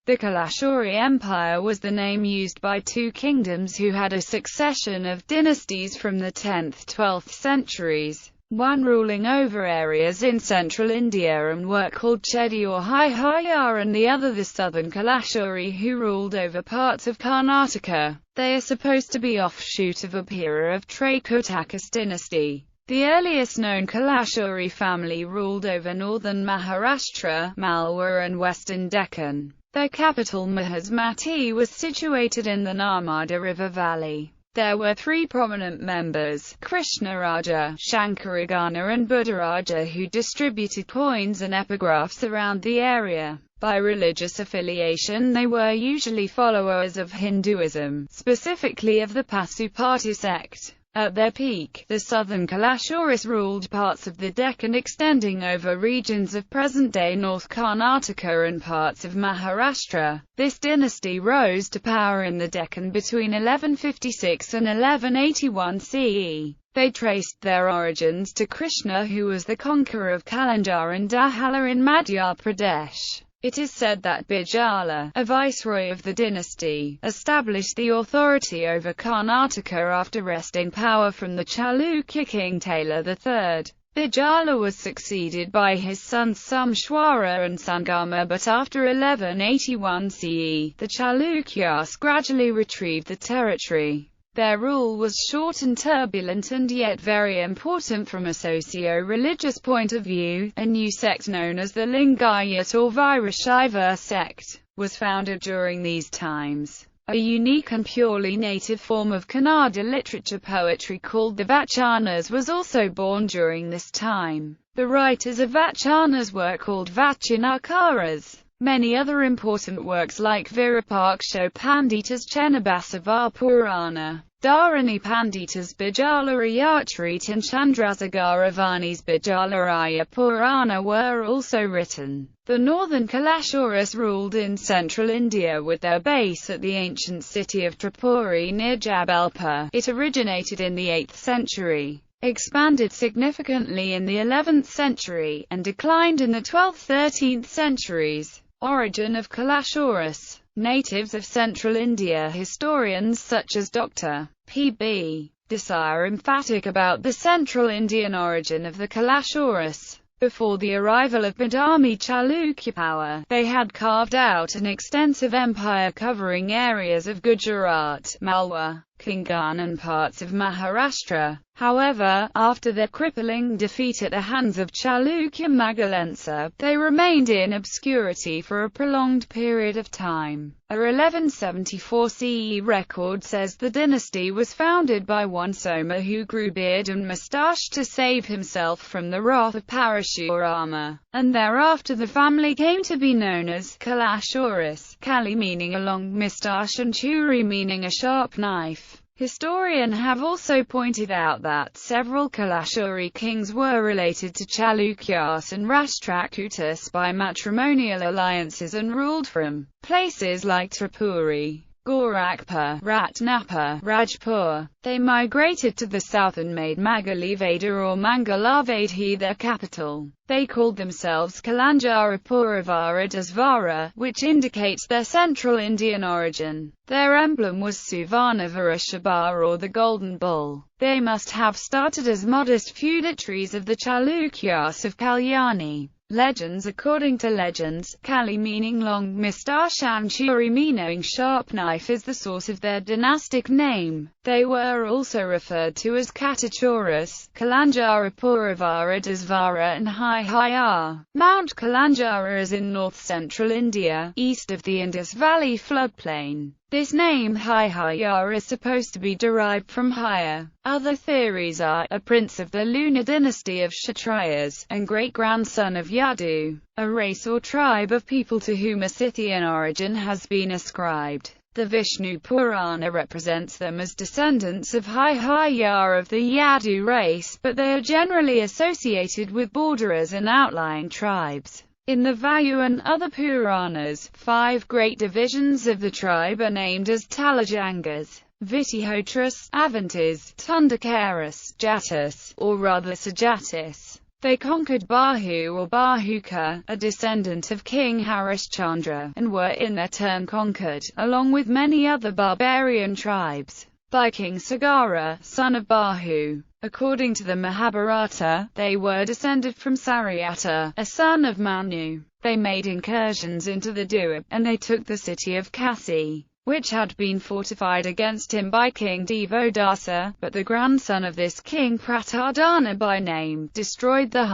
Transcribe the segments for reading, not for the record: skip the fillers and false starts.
The Kalachuri Empire was the name used by two kingdoms who had a succession of dynasties from the 10th–12th centuries, one ruling over areas in central India and were called Chedi or Haihaya, and the other the southern Kalachuri, who ruled over parts of Karnataka. They are supposed to be offshoot of a Pira of Trakutakas dynasty. The earliest known Kalachuri family ruled over northern Maharashtra, Malwa and western Deccan. Their capital Mahasmati was situated in the Narmada River valley. There were three prominent members, Krishnaraja, Shankaragana and Buddharaja, who distributed coins and epigraphs around the area. By religious affiliation they were usually followers of Hinduism, specifically of the Pasupati sect. At their peak, the southern Kalachuris ruled parts of the Deccan extending over regions of present-day North Karnataka and parts of Maharashtra. This dynasty rose to power in the Deccan between 1156 and 1181 CE. They traced their origins to Krishna, who was the conqueror of Kalandhar and Dahala in Madhya Pradesh. It is said that Bijala, a viceroy of the dynasty, established the authority over Karnataka after wresting power from the Chalukya king Tala III. Bijala was succeeded by his sons Somshwara and Sangama, but after 1181 CE, the Chalukyas gradually retrieved the territory. Their rule was short and turbulent, and yet very important from a socio-religious point of view. A new sect known as the Lingayat or Virashaiva sect was founded during these times. A unique and purely native form of Kannada literature poetry called the Vachanas was also born during this time. The writers of Vachanas were called Vachanakaras. Many other important works like Virupaksha Panditas Chenabasava Purana, Dharani Panditas Bijalarayatrit and Chandrasagaravani's Bijalaraya Purana were also written. The northern Kalachuris ruled in central India with their base at the ancient city of Tripuri near Jabalpur. It originated in the 8th century, expanded significantly in the 11th century, and declined in the 12th–13th centuries. Origin of Kalachuris. Natives of central India. Historians such as Dr. P.B. Desai are emphatic about the central Indian origin of the Kalachuris. Before the arrival of Badami Chalukya power, they had carved out an extensive empire covering areas of Gujarat, Malwa, Konkan and parts of Maharashtra. However, after their crippling defeat at the hands of Chalukya Magalensa, they remained in obscurity for a prolonged period of time. A 1174 CE record says the dynasty was founded by one Soma who grew beard and moustache to save himself from the wrath of Parashurama, and thereafter the family came to be known as Kalachuris, Kali meaning a long moustache and Churi meaning a sharp knife. Historians have also pointed out that several Kalachuri kings were related to Chalukyas and Rashtrakutas by matrimonial alliances and ruled from places like Tripuri, Gorakhpur, Ratnapur, Rajpur. They migrated to the south and made Magalivada or Mangalavadhi their capital. They called themselves Kalandhara Puravaradasvara, which indicates their central Indian origin. Their emblem was Suvarnavara Shabar or the Golden Bull. They must have started as modest feudatories of the Chalukyas of Kalyani. Legends. According to legends, Kali meaning long moustache and Churi meaning sharp knife is the source of their dynastic name. They were also referred to as Katachuris, Kalandhara Puravaradasvara and Haihaya. Mount Kalandhara is in north-central India, east of the Indus Valley floodplain. This name Haihaya is supposed to be derived from Haya. Other theories are, a prince of the lunar dynasty of Kshatriyas, and great-grandson of Yadu, a race or tribe of people to whom a Scythian origin has been ascribed. The Vishnu Purana represents them as descendants of Haihaya of the Yadu race, but they are generally associated with borderers and outlying tribes. In the Vayu and other Puranas, 5 great divisions of the tribe are named as Talajangas, Vitihotras, Avantis, Tundakaras, Jatis, or rather Sajatis. They conquered Bahu or Bahuka, a descendant of King Harishchandra, and were in their turn conquered, along with many other barbarian tribes, by King Sagara, son of Bahu. According to the Mahabharata, they were descended from Saryata, a son of Manu. They made incursions into the Dua, and they took the city of Kasi, which had been fortified against him by King Devodasa, but the grandson of this king, Pratardana by name, destroyed the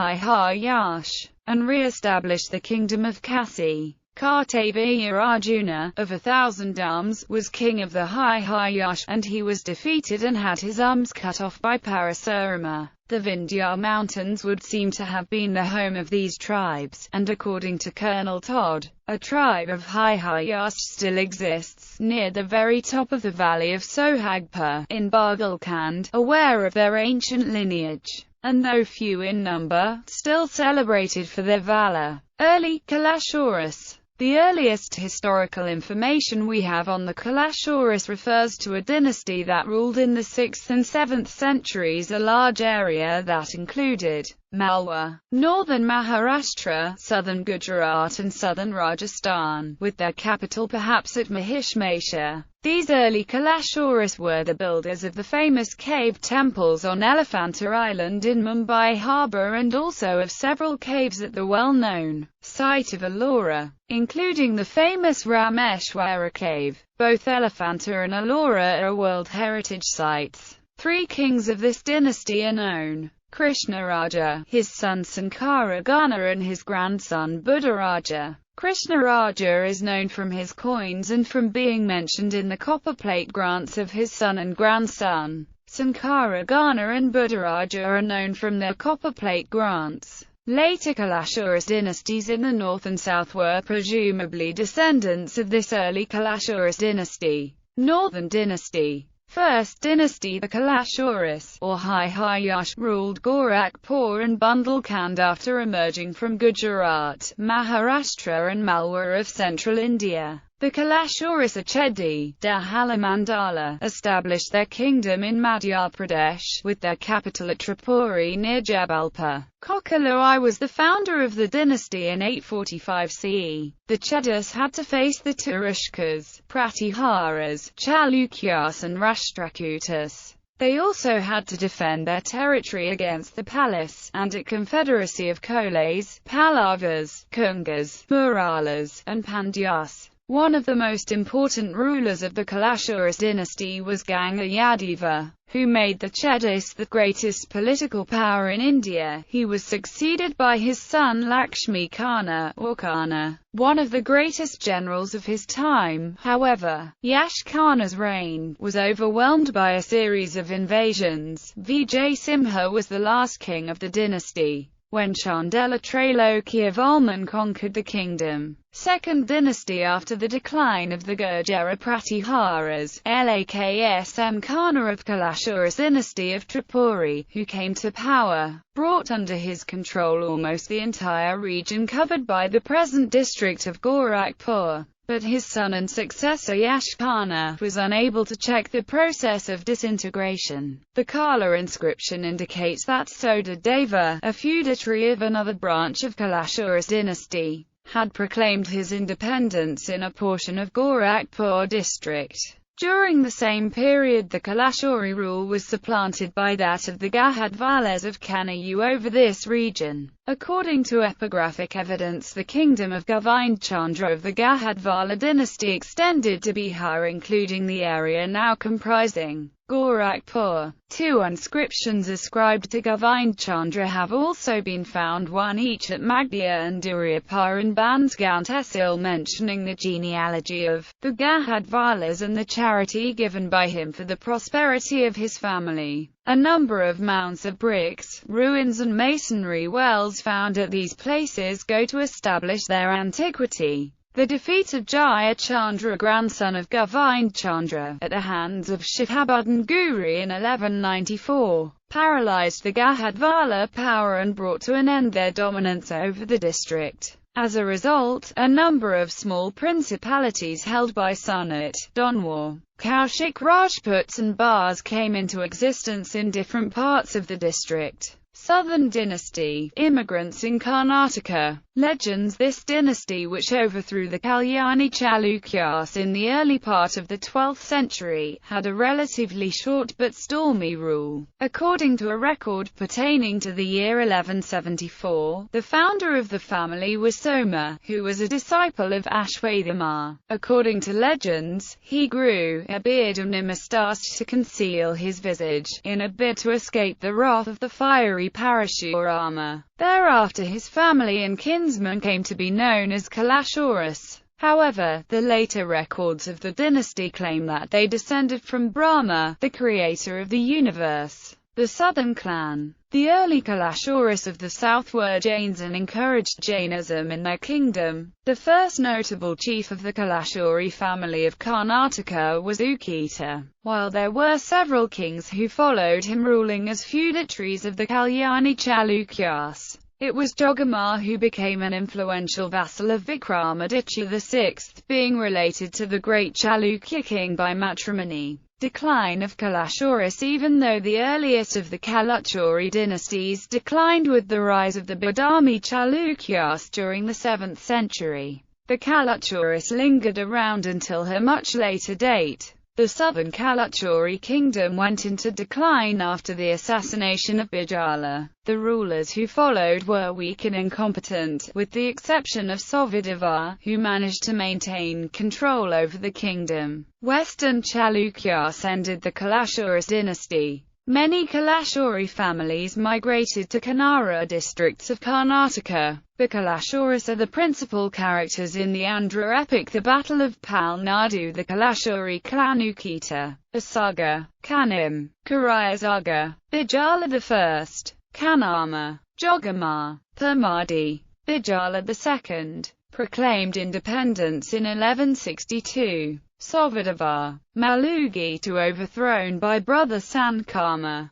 Yash, and re-established the kingdom of Kasi. Kartavya Arjuna, of 1,000 arms, was king of the Yash, and he was defeated and had his arms cut off by Parasurama. The Vindhya Mountains would seem to have been the home of these tribes, and according to Colonel Todd, a tribe of Yash still exists, near the very top of the valley of Sohagpur, in Baghalkhand, aware of their ancient lineage, and though few in number, still celebrated for their valor. Early Kalachuri. The earliest historical information we have on the Kalachuri refers to a dynasty that ruled in the 6th and 7th centuries, a large area that included Malwa, northern Maharashtra, southern Gujarat and southern Rajasthan, with their capital perhaps at Mahishmasha. These early Kalachuris were the builders of the famous cave temples on Elephanta Island in Mumbai harbour, and also of several caves at the well-known site of Ellora, including the famous Rameshwara cave. Both Elephanta and Ellora are World Heritage Sites. Three kings of this dynasty are known: Krishnaraja, his son Sankaragana, and his grandson Buddharaja. Krishnaraja is known from his coins and from being mentioned in the copperplate grants of his son and grandson. Sankaragana and Buddharaja are known from their copperplate grants. Later Kalachuri dynasties in the north and south were presumably descendants of this early Kalachuri dynasty. Northern Dynasty. First dynasty, the Kalachuris, or Yash, ruled Gorakhpur and Bundelkhand after emerging from Gujarat, Maharashtra and Malwa of central India. The Kalachuris Achedi, Dahalamandala, established their kingdom in Madhya Pradesh, with their capital at Tripuri near Jabalpur. Kokalai was the founder of the dynasty in 845 CE. The Chedas had to face the Turushkas, Pratiharas, Chalukyas and Rashtrakutas. They also had to defend their territory against the Palas and a confederacy of Koles, Pallavas, Kungas, Muralas, and Pandyas. One of the most important rulers of the Kalachuri dynasty was Ganga Yadava, who made the Chedas the greatest political power in India. He was succeeded by his son Lakshmi Kana, or Kana, one of the greatest generals of his time. However, Yash Khan's reign was overwhelmed by a series of invasions. Vijay Simha was the last king of the dynasty when Chandela Trailokya Valman conquered the kingdom. Second dynasty after the decline of the Gurjara Pratiharas, Laksm Khana of Kalachuri dynasty of Tripuri, who came to power, brought under his control almost the entire region covered by the present district of Gorakhpur. But his son and successor Yash Khana was unable to check the process of disintegration. The Kala inscription indicates that Soda Deva, a feudatory of another branch of Kalachuri dynasty, had proclaimed his independence in a portion of Gorakhpur district. During the same period, the Kalachuri rule was supplanted by that of the Gahadvalas of Kanayu over this region. According to epigraphic evidence, the kingdom of Govind Chandra of the Gahadvala dynasty extended to Bihar, including the area now comprising Gorakhpur. Two inscriptions ascribed to Govind Chandra have also been found, one each at Magdia and Duriyapur in Bansgaon Tehsil, mentioning the genealogy of the Gahadvalas and the charity given by him for the prosperity of his family. A number of mounds of bricks, ruins and masonry wells found at these places go to establish their antiquity. The defeat of Jaya Chandra, grandson of Govind Chandra, at the hands of Shihabuddin Guri in 1194, paralyzed the Gahadvala power and brought to an end their dominance over the district. As a result, a number of small principalities held by Sunit, Donwar, Kaushik Rajputs and Bars came into existence in different parts of the district. Southern Dynasty, immigrants in Karnataka. Legends. This dynasty, which overthrew the Kalyani Chalukyas in the early part of the 12th century, had a relatively short but stormy rule. According to a record pertaining to the year 1174, the founder of the family was Soma, who was a disciple of Ashwathama. According to legends, he grew a beard and a moustache to conceal his visage, in a bid to escape the wrath of the fiery Parashurama. Thereafter his family and kinsmen came to be known as Kalachuri. However, the later records of the dynasty claim that they descended from Brahma, the creator of the universe. The southern clan. The early Kalashuris of the south were Jains and encouraged Jainism in their kingdom. The first notable chief of the Kalachuri family of Karnataka was Ukita, while there were several kings who followed him ruling as feudatories of the Kalyani Chalukyas. It was Jogama who became an influential vassal of Vikramaditya VI, being related to the great Chalukya king by matrimony. Decline of Kalashuris. Even though the earliest of the Kalachuri dynasties declined with the rise of the Badami Chalukyas during the 7th century, the Kalachuris lingered around until her much later date. The southern Kalachuri kingdom went into decline after the assassination of Bijala. The rulers who followed were weak and incompetent, with the exception of Sovideva, who managed to maintain control over the kingdom. Western Chalukyas ended the Kalashuris dynasty. Many Kalachuri families migrated to Kannada districts of Karnataka. The Kalashuris are the principal characters in the Andhra epic The Battle of Palnadu. The Kalachuri clan Ukita, Asaga, Kanim, Karayasaga, Bijala I, Kannama, Jogama, Pamadi, Bijala II, proclaimed independence in 1162. Sovideva, Malugi to overthrown by brother Sankama,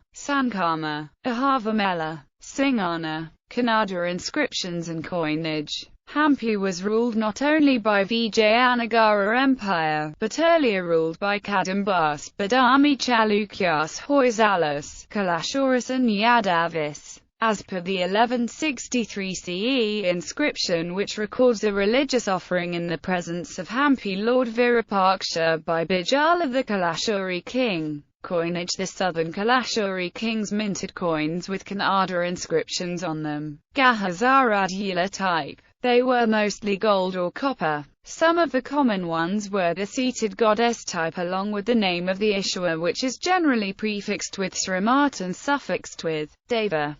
Ahavamela, Singana. Kannada inscriptions and coinage. Hampi was ruled not only by Vijayanagara Empire, but earlier ruled by Kadambas, Badami Chalukyas, Hoysalas, Kalashuris and Yadavis. As per the 1163 CE inscription, which records a religious offering in the presence of Hampi Lord Virupaksha by Bijala the Kalachuri king. Coinage. The southern Kalachuri kings minted coins with Kannada inscriptions on them, Gahazaradula type. They were mostly gold or copper. Some of the common ones were the seated goddess type along with the name of the issuer, which is generally prefixed with Srimat and suffixed with Deva.